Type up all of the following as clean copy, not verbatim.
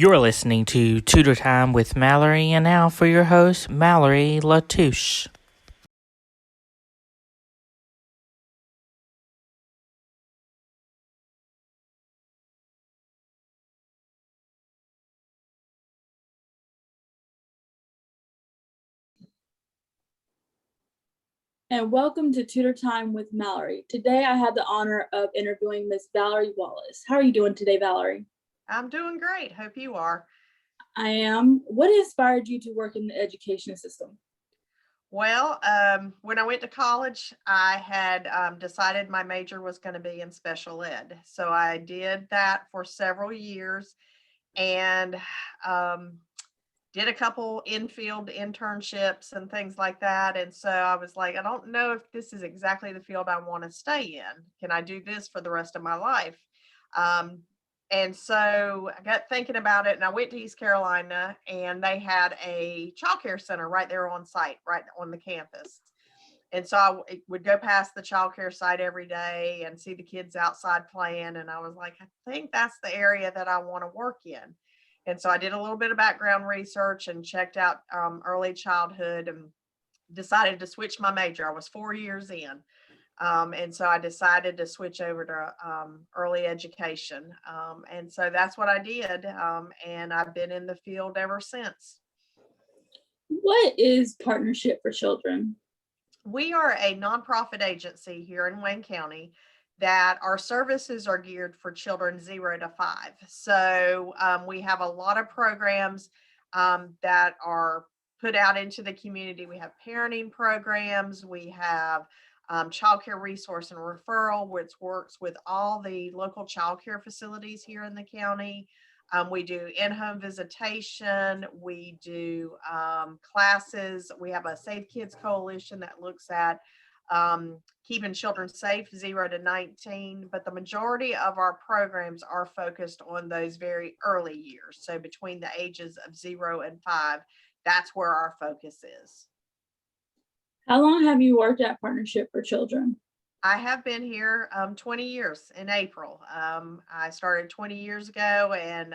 You're listening to Tutor Time with Mallory, and now for your host, Mallory Latouche. And welcome to Tutor Time with Mallory. Today I have the honor of interviewing Miss Valerie Wallace. How are you doing today, Valerie? I'm doing great. Hope you are. I am. What inspired you to work in the education system? Well, when I went to college, I had decided my major was going to be in special ed. So I did that for several years and um, did a couple in-field internships and things like that. And so I was like, I don't know if this is exactly the field I want to stay in. Can I do this for the rest of my life? Um, and so I got thinking about it, and I went to East Carolina, and they had a childcare center right there on site, right on the campus. And so I would go past the childcare site every day and see the kids outside playing. And I was like, I think that's the area that I want to work in. And so I did a little bit of background research and checked out early childhood and decided to switch my major. I was 4 years in. And so I decided to switch over to early education. And so that's what I did. And I've been in the field ever since. What is Partnership for Children? We are a nonprofit agency here in Wayne County that our services are geared for children 0 to 5. So we have a lot of programs that are put out into the community. We have parenting programs, we have child care resource and referral, which works with all the local child care facilities here in the county. We do in-home visitation. We do classes. We have a Safe Kids Coalition that looks at keeping children safe 0 to 19. But the majority of our programs are focused on those very early years. So between the ages of 0 and 5, that's where our focus is. How long have you worked at Partnership for Children? I have been here 20 years in April. I started 20 years ago and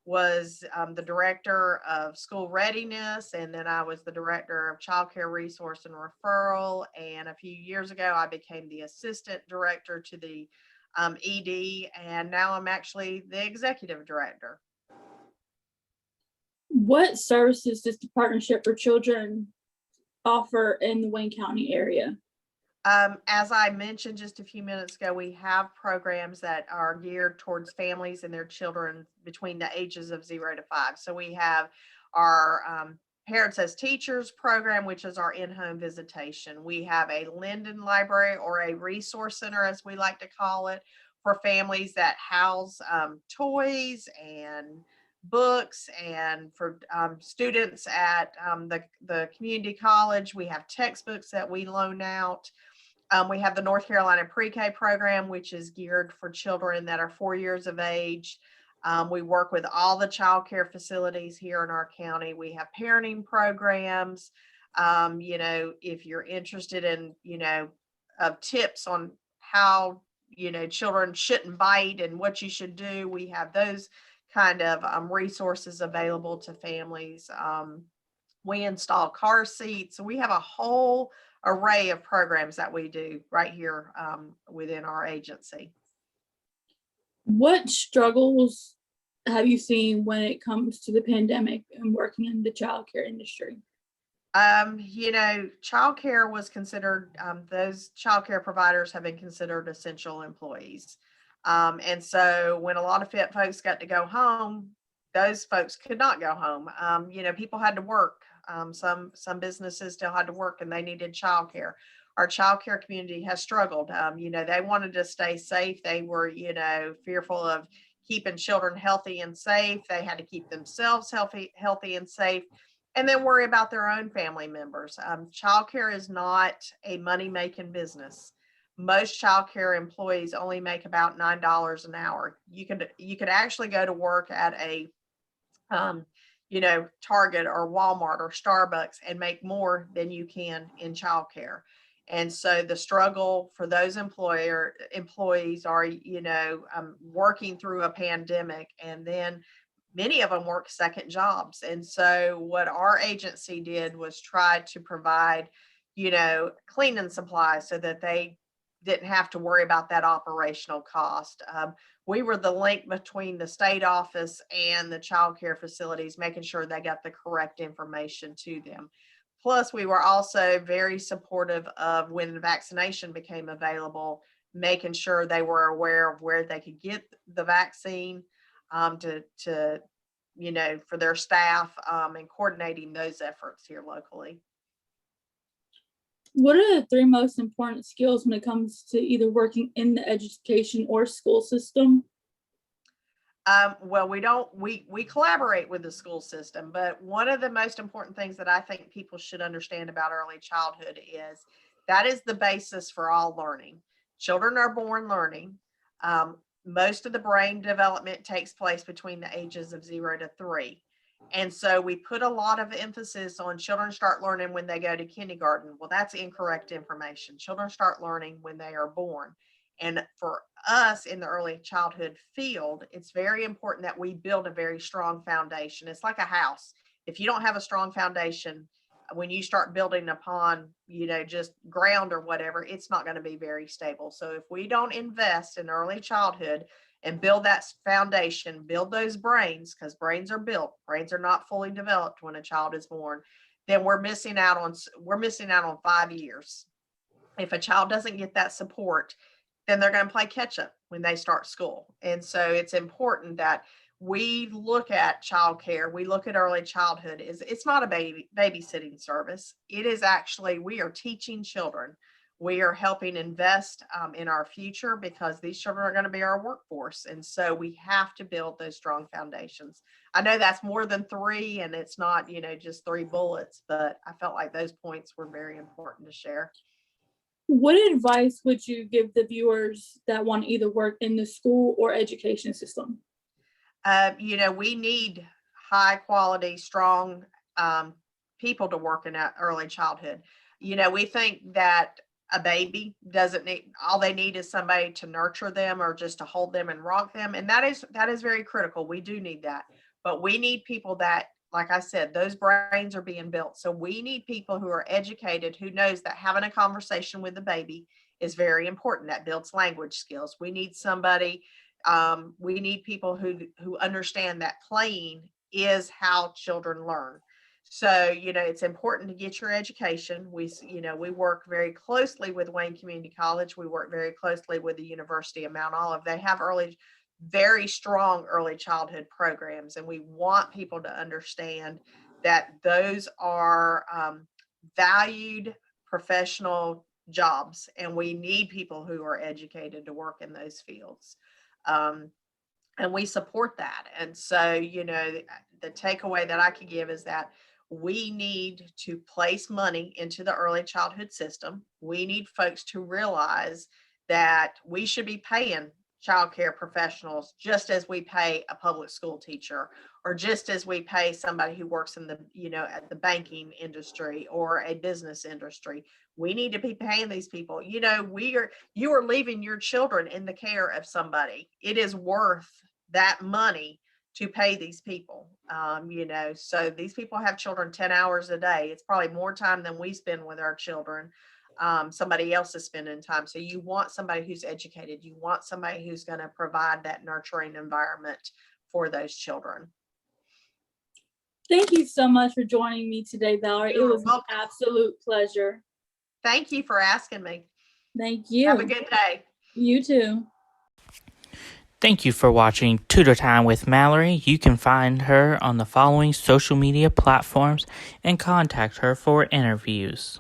was the director of school readiness, and then I was the director of child care resource and referral. And a few years ago, I became the assistant director to the ED, and now I'm actually the executive director. What services does the Partnership for Children offer in the Wayne County area? As I mentioned just a few minutes ago, we have programs that are geared towards families and their children between the ages of 0 to 5. So we have our Parents as Teachers program, which is our in-home visitation. We have a Linden Library, or a resource center, as we like to call it, for families that house toys and books, and for students at the community college. We have textbooks that we loan out. We have the North Carolina Pre-K program, which is geared for children that are 4 years of age. We work with all the child care facilities here in our county. We have parenting programs. If you're interested in, of tips on how, children shouldn't bite and what you should do, we have those kind of resources available to families. We install car seats. So we have a whole array of programs that we do right here within our agency. What struggles have you seen when it comes to the pandemic and working in the childcare industry? Childcare was considered, those childcare providers have been considered essential employees. And so when a lot of fit folks got to go home, those folks could not go home. People had to work. Some businesses still had to work, and they needed childcare. Our childcare community has struggled. They wanted to stay safe. They were, fearful of keeping children healthy and safe. They had to keep themselves healthy and safe, and then worry about their own family members. Childcare is not a money-making business. Most childcare employees only make about $9 an hour. You could actually go to work at a Target or Walmart or Starbucks and make more than you can in childcare. And so the struggle for those employees are, working through a pandemic and then many of them work second jobs. And so what our agency did was try to provide, cleaning supplies so that they didn't have to worry about that operational cost. We were the link between the state office and the child care facilities, making sure they got the correct information to them. Plus, we were also very supportive of when the vaccination became available, making sure they were aware of where they could get the vaccine, to for their staff, and coordinating those efforts here locally. What are the three most important skills when it comes to either working in the education or school system? Well, we collaborate with the school system, but one of the most important things that I think people should understand about early childhood is that is the basis for all learning. Children are born learning. Most of the brain development takes place between the ages of 0 to 3. And so we put a lot of emphasis on children start learning when they go to kindergarten. Well, that's incorrect information. Children start learning when they are born. And for us in the early childhood field, it's very important that we build a very strong foundation. It's like a house. If you don't have a strong foundation, when you start building upon, just ground or whatever, it's not going to be very stable. So if we don't invest in early childhood and build that foundation, build those brains, because brains are built, brains are not fully developed when a child is born, then we're missing out on 5 years. If a child doesn't get that support, then they're going to play catch up when they start school. And so it's important that we look at childcare, we look at early childhood. It's not a babysitting service. It is actually, we are teaching children. We are helping invest in our future, because these children are going to be our workforce. And so we have to build those strong foundations. I know that's more than 3, and it's not, just 3 bullets, but I felt like those points were very important to share. What advice would you give the viewers that want to either work in the school or education system? We need high quality, strong people to work in early childhood. We think that a baby doesn't need, all they need is somebody to nurture them or just to hold them and rock them. And that is very critical. We do need that. But we need people that, like I said, those brains are being built. So we need people who are educated, who knows that having a conversation with the baby is very important. That builds language skills. We need somebody, we need people who understand that playing is how children learn. So, it's important to get your education. We work very closely with Wayne Community College. We work very closely with the University of Mount Olive. They have very strong early childhood programs, and we want people to understand that those are valued professional jobs, and we need people who are educated to work in those fields. And we support that. And so, the takeaway that I could give is that we need to place money into the early childhood system. We need folks to realize that we should be paying childcare professionals just as we pay a public school teacher, or just as we pay somebody who works in the, at the banking industry or a business industry. We need to be paying these people. You are leaving your children in the care of somebody. It is worth that money to pay these people. So these people have children 10 hours a day. It's probably more time than we spend with our children. Somebody else is spending time. So you want somebody who's educated. You want somebody who's going to provide that nurturing environment for those children. Thank you so much for joining me today, Valerie. It was an absolute pleasure. Thank you for asking me. Thank you. Have a good day. You too. Thank you for watching Tutor Time with Mallory. You can find her on the following social media platforms and contact her for interviews.